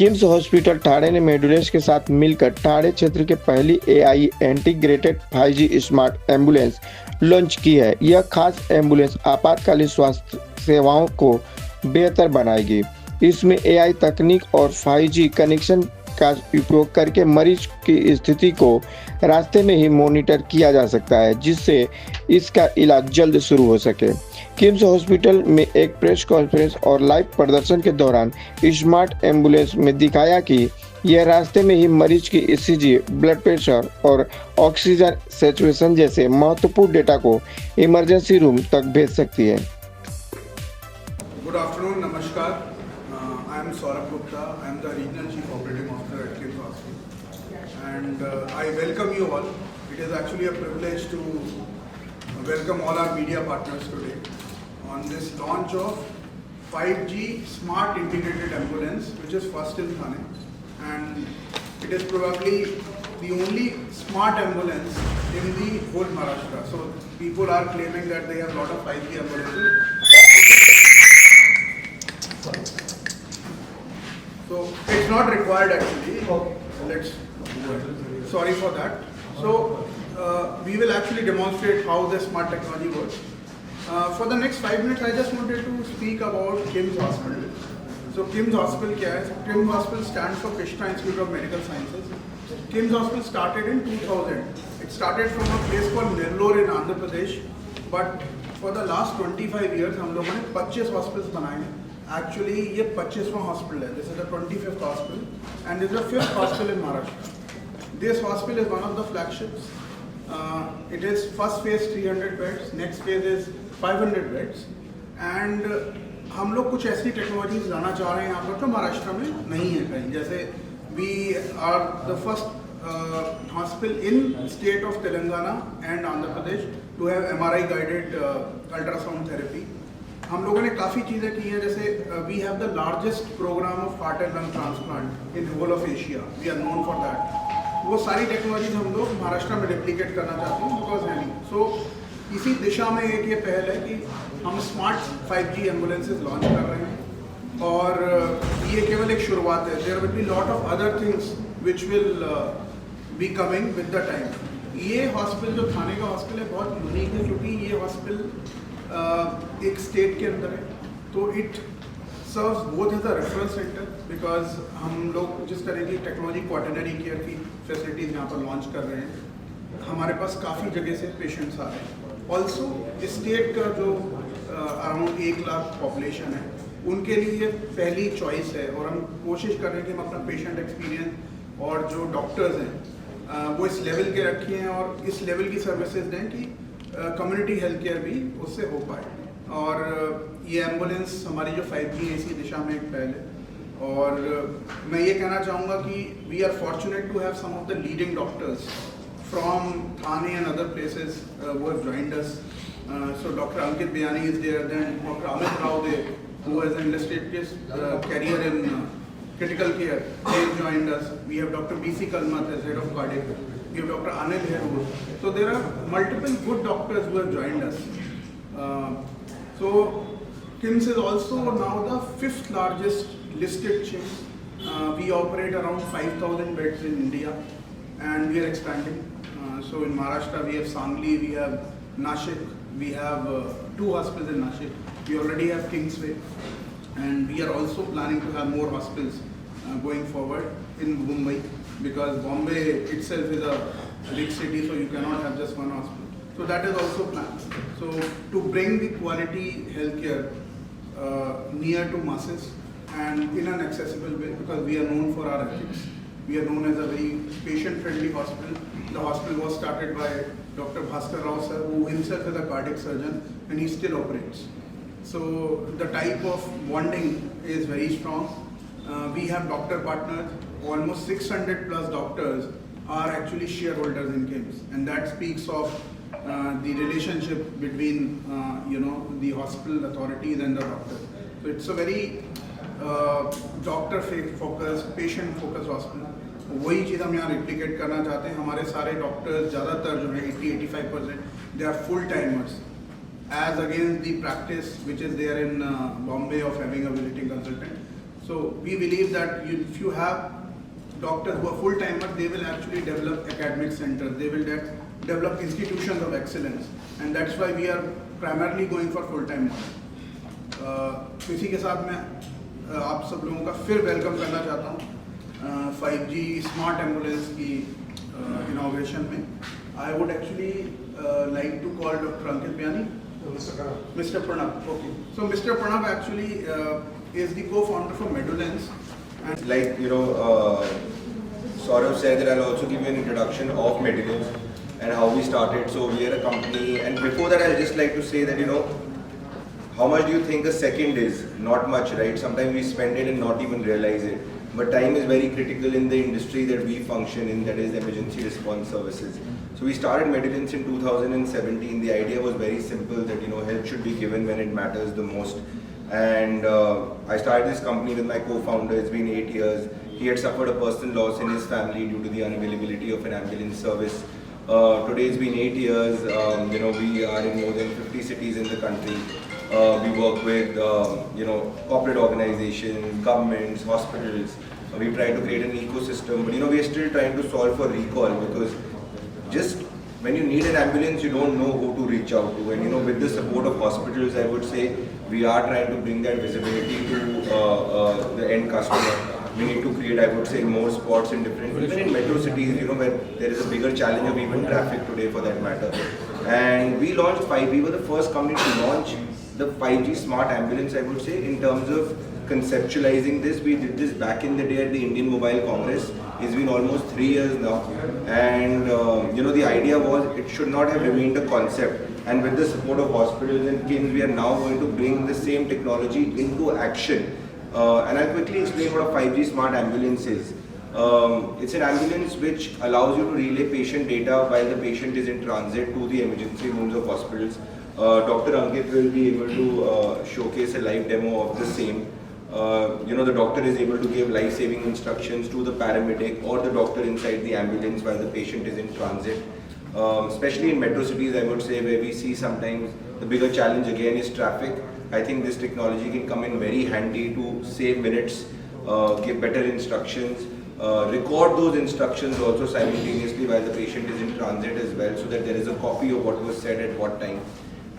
KIMS hospital Thane ने मेडुलेस के साथ मिलकर ठाणे क्षेत्र के पहली AI integrated 5G smart ambulance launch की है। यह खास एम्बुलेंस आपातकालीन स्वास्थ्य सेवाओं को बेहतर बनाएगी। इसमें एआई तकनीक और 5G कनेक्शन का उपयोग करके मरीज की स्थिति को रास्ते में ही मॉनिटर किया जा सकता है, जिससे इसका इलाज जल्द शुरू हो सके। किम्स हॉस्पिटल में एक प्रेस कॉन्फ्रेंस और लाइव प्रदर्शन के दौरान स्मार्ट एम्बुलेंस में दिखाया कि यह रास्ते में ही मरीज की ईसीजी, ब्लड प्रेशर और ऑक्सीजन सैचुरेशन जैसे महत्वपूर्ण डेटा को इमरजेंसी रूम तक भेज सकती है। Good afternoon, Namaskar. I am Saurabh Gupta. I am the Regional Chief Operating Officer at KIMS Hospital. And I welcome you all. It is actually a privilege to welcome all our media partners today on this launch of 5G Smart Integrated Ambulance, which is first in Thane. And it is probably the only smart ambulance in the whole Maharashtra. So people are claiming that they have a lot of 5G ambulances. So it's not required actually. Let's sorry for that. So we will actually demonstrate how the smart technology works. For the next 5 minutes, I just wanted to speak about KIMS Hospital. So KIMS Hospital क्या है? KIMS Hospital stands for Krishna Institute of Medical Sciences. KIMS Hospital started in 2000. It started from a place called Nellore in Andhra Pradesh. But for the last 25 years, हम लोगों ने 25 hospitals बनाए हैं. Actually, ये 25वां hospital है. This is the 25th hospital, and this is the 5th hospital in Maharashtra. This hospital is one of the flagships. It is first phase 300 beds, next phase is 500 beds, and हम लोग कुछ ऐसी technologies लाना चाह रहे हैं यहाँ पर जो महाराष्ट्र में नहीं है कहीं. जैसे we are the first hospital in state of Telangana and Andhra Pradesh to have MRI guided ultrasound therapy. हम लोगों ने काफ़ी चीज़ें की हैं. जैसे we have the largest programme of heart and lung transplant in whole of Asia. We are known for that. वो सारी टेक्नोलॉजीज हम लोग महाराष्ट्र में रेप्लिकेट करना चाहते हैं, बिकॉज है नहीं. सो इसी दिशा में एक ये पहल है कि हम स्मार्ट 5G एम्बुलेंसेज लॉन्च कर रहे हैं, और ये केवल एक शुरुआत है. There will be lot of other things which will be coming with the time. ये हॉस्पिटल जो थाने का हॉस्पिटल है बहुत यूनिक है, क्योंकि ये हॉस्पिटल एक स्टेट के अंदर है. तो it serves both as a referral centre, because हम लोग जिस तरह की टेक्नोलॉजी क्वाटरनरी केयर की फैसिलिटीज़ यहाँ पर लॉन्च कर रहे हैं, हमारे पास काफ़ी जगह से पेशेंट्स आ रहे हैं. ऑल्सो स्टेट का जो अराउंड 1 लाख पॉपुलेशन है, उनके लिए पहली चॉइस है. और हम कोशिश कर रहे हैं कि हम अपना पेशेंट एक्सपीरियंस और जो डॉक्टर्स हैं वो इस लेवल के रखे हैं और इस लेवल की सर्विसेज दें कि कम्युनिटी हेल्थ केयर भी उससे हो पाए. और ये एम्बुलेंस हमारी जो 5G है इसी दिशा में एक पहल है. और मैं ये कहना चाहूँगा कि we are fortunate to have some of the leading doctors from Thane and other places who have joined us. So Dr. Ankit Biyani is there, then Dr. Amit Rao there, who has an illustrious career in critical care. They have joined us. We have Dr. B.C. Kalmat as head of cardiac. We have Dr. Anil here. So there are multiple good doctors who have joined us. So KIMS is also now the 5th largest listed chain. We operate around 5,000 beds in India, and we are expanding. So in Maharashtra we have Sangli, we have Nashik, we have 2 hospitals in Nashik. We already have Kingsway, and we are also planning to have more hospitals going forward in Mumbai, because Bombay itself is a big city, so you cannot have just one hospital. So that is also planned. So to bring the quality healthcare near to masses and in an accessible way, because we are known for our ethics. We are known as a very patient-friendly hospital. The hospital was started by Dr. Bhaskar Rao sir, who himself is a cardiac surgeon, and he still operates. So the type of bonding is very strong. We have doctor partners. Almost 600 plus doctors are actually shareholders in KIMS, and that speaks of the relationship between the hospital authorities and the doctor. So it's a very doctor focus, patient focus hospital. वही चीज़ हम यहाँ replicate करना चाहते हैं. हमारे सारे doctors ज़्यादातर जो है 80-85% they are full timers, as against the practice which is there in Bombay of having a visiting consultant. So we believe that if you have doctors who are full-timer, they will actually develop academic centers, they will develop institutions of excellence, and that's why we are primarily going for full-time model. तो इसी के साथ मैं आप सब लोगों का फिर वेलकम करना चाहता हूँ 5G स्मार्ट एम्बुलेंस की इनॉग्रेशन में. I would actually like to call Dr. Ankit Bayani. Mr. Pranav. Okay. So Mr. Pranav actually is the co-founder for Medulens. And like Saurav said, that I'll also give you an introduction of Medulens and how we started. So we are a company, and before that I'll just like to say that how much do you think a second is? Not much, right? Sometimes we spend it and not even realize it. But time is very critical in the industry that we function in, that is emergency response services. So we started Medulens in 2017. The idea was very simple, that help should be given when it matters the most. And I started this company with my co-founder. It's been 8 years. He had suffered a personal loss in his family due to the unavailability of an ambulance service. Today it's been 8 years. We are in more than 50 cities in the country. We work with corporate organizations, governments, hospitals. We try to create an ecosystem, but we are still trying to solve for recall, because just when you need an ambulance, you don't know who to reach out to. And with the support of hospitals, I would say we are trying to bring that visibility to the end customer. We need to create, I would say, more spots in different, even in metro cities, where there is a bigger challenge of even traffic today, for that matter. And we launched 5. We were the first company to launch the 5G smart ambulance, I would say, in terms of conceptualizing this. We did this back in the day at the Indian Mobile Congress. It's been almost 3 years now, and the idea was it should not have remained a concept. And with the support of hospitals and KIMS, we are now going to bring the same technology into action. And I'll quickly explain what a 5G smart ambulance is. It's an ambulance which allows you to relay patient data while the patient is in transit to the emergency rooms of hospitals. Dr. Ankit will be able to showcase a live demo of the same. The doctor is able to give life-saving instructions to the paramedic or the doctor inside the ambulance while the patient is in transit. Especially in metro cities, I would say, where we see sometimes the bigger challenge again is traffic. I think this technology can come in very handy to save minutes, give better instructions, record those instructions also simultaneously while the patient is in transit as well, so that there is a copy of what was said at what time.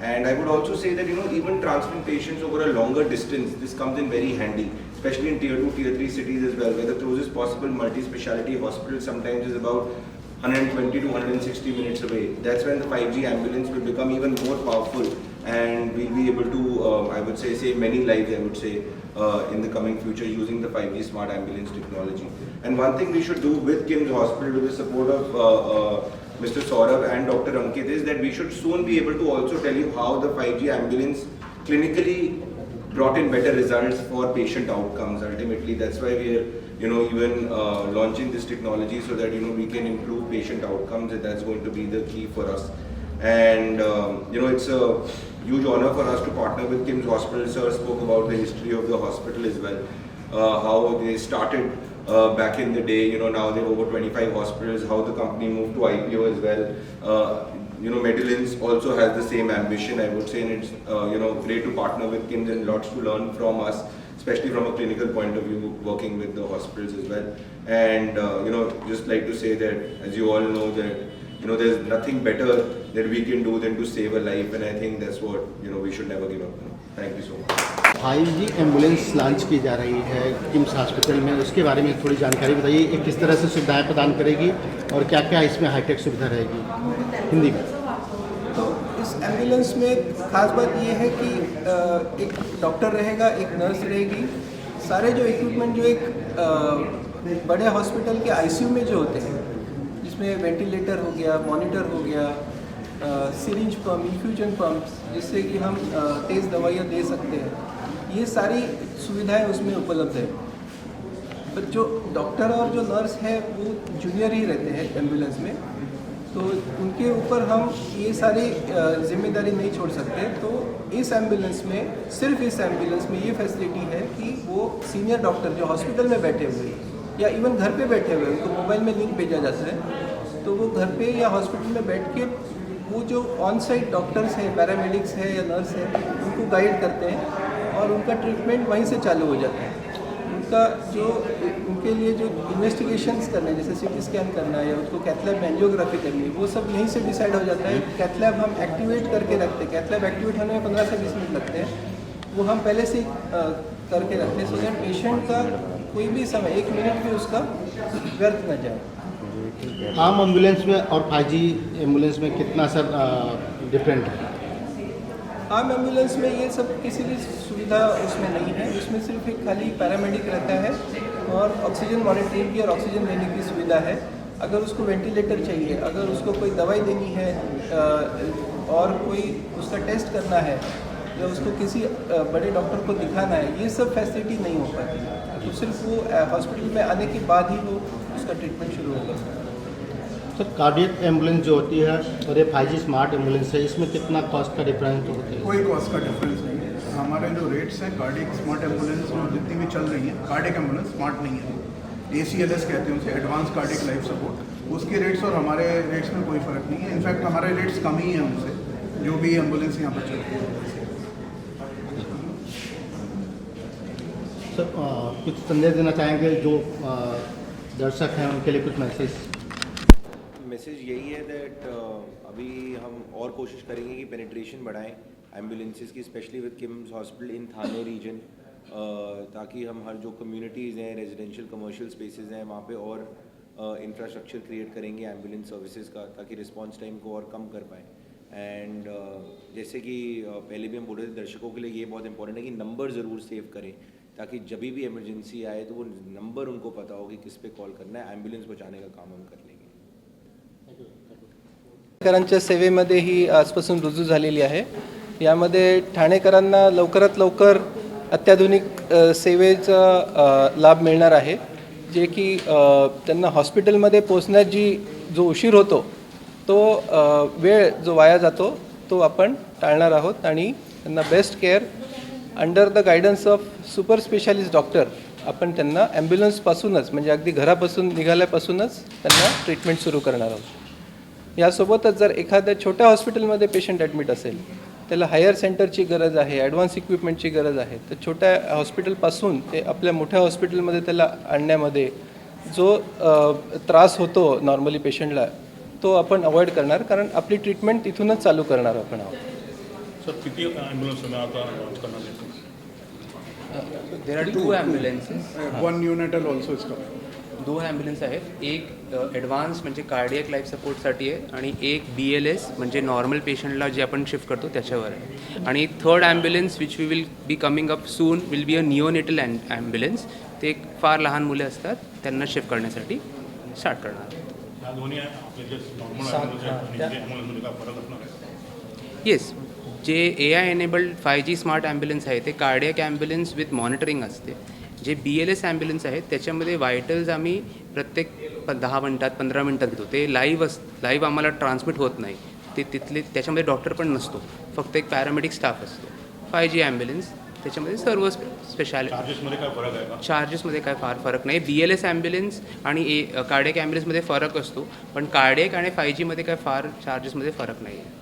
And I would also say that even transferring patients over a longer distance, this comes in very handy, especially in tier 2, tier 3 cities as well, where the closest possible multi-speciality hospital sometimes is about 120 to 160 minutes away. That's when the 5G ambulance will become even more powerful, and we'll be able to, I would say, save many lives, I would say, in the coming future using the 5G smart ambulance technology. And one thing we should do with KIMS Hospital, with the support of Mr. Saurav and Dr. Ankit, is that we should soon be able to also tell you how the 5G ambulance clinically brought in better results for patient outcomes. Ultimately, that's why we are even launching this technology, so that we can improve patient outcomes, and that's going to be the key for us. And it's a huge honor for us to partner with KIMS Hospital. Sir spoke about the history of the hospital as well, how they started back in the day. Now they have over 25 hospitals, how the company moved to IPO as well. Medulens also has the same ambition, I would say, and it's great to partner with KIMS, and lots to learn from us, especially from a clinical point of view, working with the hospitals as well. And just like to say that, as you all know, that there's nothing better that we can do than to save a life, and I think that's what we should never give up. Thank you so much. 5G ambulance launch की जा रही है KIMS hospital में, उसके बारे में थोड़ी जानकारी बताइए। ये किस तरह से सुविधाएं प्रदान करेगी और क्या क्या इसमें हाईटेक सुविधा रहेगी, हिंदी में। तो इस एम्बुलेंस में खास बात ये है कि एक डॉक्टर रहेगा, एक नर्स रहेगी। सारे जो इक्विपमेंट जो एक बड़े हॉस्पिटल के आईसीयू में जो होते हैं, जिसमें वेंटिलेटर हो गया, मॉनिटर हो गया, सिरिंज पंप, इन्फ्यूजन पंप्स, जिससे कि हम तेज़ दवाइयाँ दे सकते हैं, ये सारी सुविधाएं उसमें उपलब्ध है। पर जो डॉक्टर और जो नर्स है वो जूनियर ही रहते हैं एम्बुलेंस में, तो उनके ऊपर हम ये सारी जिम्मेदारी नहीं छोड़ सकते। तो इस एम्बुलेंस में, सिर्फ इस एम्बुलेंस में ये फैसिलिटी है कि वो सीनियर डॉक्टर जो हॉस्पिटल में बैठे हुए या इवन घर पे बैठे हुए, उनको मोबाइल में लिंक भेजा जाता है, तो वो घर पे या हॉस्पिटल में बैठ के वो जो ऑन साइट डॉक्टर्स हैं, पैरामेडिक्स हैं या नर्स हैं, उनको गाइड करते हैं और उनका ट्रीटमेंट वहीं से चालू हो जाता है। उसका जो उनके लिए जो इन्वेस्टिगेशंस करने हैं, जैसे सीटी स्कैन करना है या उसको कैथलैब में एंजियोग्राफी करनी है, वो सब यहीं से डिसाइड हो जाता है। कैथलैब हम एक्टिवेट करके रखते हैं, कैथलैब एक्टिवेट होने में 15 से 20 मिनट लगते हैं, वो हम पहले से करके रखते हैं, सो दैट पेशेंट का कोई भी समय 1 मिनट भी उसका व्यर्थ न जाए। आम एम्बुलेंस में और 5G एम्बुलेंस में कितना सर डिफरेंट है? आम एम्बुलेंस में ये सब किसी भी सुविधा उसमें नहीं है, उसमें सिर्फ एक खाली पैरामेडिक रहता है और ऑक्सीजन मॉनिटरिंग की और ऑक्सीजन देने की सुविधा है। अगर उसको वेंटिलेटर चाहिए, अगर उसको कोई दवाई देनी है और कोई उसका टेस्ट करना है या उसको किसी बड़े डॉक्टर को दिखाना है, ये सब फैसिलिटी नहीं हो पाती। तो सिर्फ वो हॉस्पिटल में आने के बाद ही वो उसका ट्रीटमेंट शुरू होगा। सर कार्डियक एम्बुलेंस जो होती है और ये 5G स्मार्ट एम्बुलेंस है, इसमें कितना कॉस्ट का डिफरेंस होता है? कोई कॉस्ट का डिफरेंस नहीं है। हमारे जो रेट्स हैं कार्डियक स्मार्ट एम्बुलेंस में जितनी भी चल रही हैं, कार्डियक एम्बुलेंस स्मार्ट नहीं है, ACLS कहते हैं उसे, एडवांस कार्डियक लाइफ सपोर्ट, उसके रेट्स और हमारे रेट्स में कोई फ़र्क नहीं है। इनफैक्ट हमारे रेट्स कम ही हैं उनसे, जो भी एम्बुलेंस यहाँ पर चल रही है। सर कुछ संदेश देना चाहेंगे जो दर्शक हैं उनके लिए, कुछ मैसेज यही है दैट अभी हम और कोशिश करेंगे कि पेनिट्रेशन बढ़ाएं एम्बुलेंसेस की, specially with KIMS hospital in Thane region, ताकि हम हर जो कम्युनिटीज़ हैं, रेजिडेंशियल कमर्शियल स्पेसेस हैं, वहाँ पे और इंफ्रास्ट्रक्चर क्रिएट करेंगे एम्बुलेंस सर्विसेज का, ताकि रिस्पांस टाइम को और कम कर पाएँ। एंड जैसे कि पहले भी हम बोल रहे थे, दर्शकों के लिए ये बहुत इंपॉर्टेंट है कि नंबर ज़रूर सेव करें, ताकि जब भी इमरजेंसी आए तो वो नंबर उनको पता हो कि किस पे कॉल करना है। एम्बुलेंस बचाने का काम हम कर लेंगे। ठाणेकरांच्या सेवेमध्येही आजपासून रुजू झालेली आहे। यामध्ये ठाणेकरांना लवकरात लवकर अत्याधुनिक सेवेचा लाभ मिळणार आहे, जे की त्यांना हॉस्पिटलमध्ये पोहोचण्यात जो उशीर होतो तो वेळ जो वाया जातो तो आपण टाळणार आहोत आणि त्यांना best care under the guidance of super specialist doctor आपण त्यांना ॲम्ब्युलन्सपासूनच, म्हणजे अगदी घरापासून निघाल्यापासूनच त्यांना ट्रीटमेंट सुरू करणार आहोत। यासोबतच जर एखाद्या छोट्या हॉस्पिटलमध्ये पेशंट ॲडमिट असेल, त्याला हायर सेंटरची गरज आहे, ॲडव्हान्स इक्विपमेंटची गरज आहे, तर छोट्या हॉस्पिटलपासून ते आपल्या मोठ्या हॉस्पिटलमध्ये त्याला आणण्यामध्ये जो त्रास होतो नॉर्मली पेशंटला, तो आपण अवॉइड करणार, कारण आपली ट्रीटमेंट तिथूनच चालू करणार आपण आहोत। सर किती ॲम्ब्युलन्स तुम्ही आता लॉन्च करणार आहे? There are 2 ambulances, one united also is coming. 2 ambulance आहेत, एक ॲडव्हान्स म्हणजे कार्डियक लाईफ सपोर्टसाठी आहे आणि एक BLS म्हणजे नॉर्मल पेशंटला जे आपण शिफ्ट करतो त्याच्यावर आहे, आणि third ambulance which we will be coming up soon will be a neonatal ambulance. ते फार लहान मुले असतात त्यांना शिफ्ट करण्यासाठी स्टार्ट करणार। या दोन्ही आपले जे नॉर्मल ॲम्ब्युलन्स आहेत आणि ॲम्ब्युलन्समध्ये काय फरक असणार आहे? येस, जे AI enabled 5G smart ambulance आहे ते कार्डियक ॲम्ब्युलन्स विथ मॉनिटरिंग असते। जे BLS ॲम्ब्युलन्स आहेत त्याच्यामध्ये व्हायटल्स आम्ही प्रत्येक 10 मिनटात 15 मिनटात घेतो, ते लाईव्ह आम्हाला ट्रान्समिट होत नाही, ते तिथले त्याच्यामध्ये डॉक्टर पण नसतो, फक्त एक पॅरामेडिक स्टाफ असतो। 5G ॲम्ब्युलन्स त्याच्यामध्ये सर्व स्पेशालिटी। चार्जेसमध्ये काय फरक आहे का? चार्जेसमध्ये काय फार फरक नाही। BLS ॲम्ब्युलन्स आणि कार्डियक ॲम्ब्युलन्समध्ये फरक असतो, पण कार्डियक आणि 5Gमध्ये काय फार चार्जेसमध्ये फरक नाही आहे।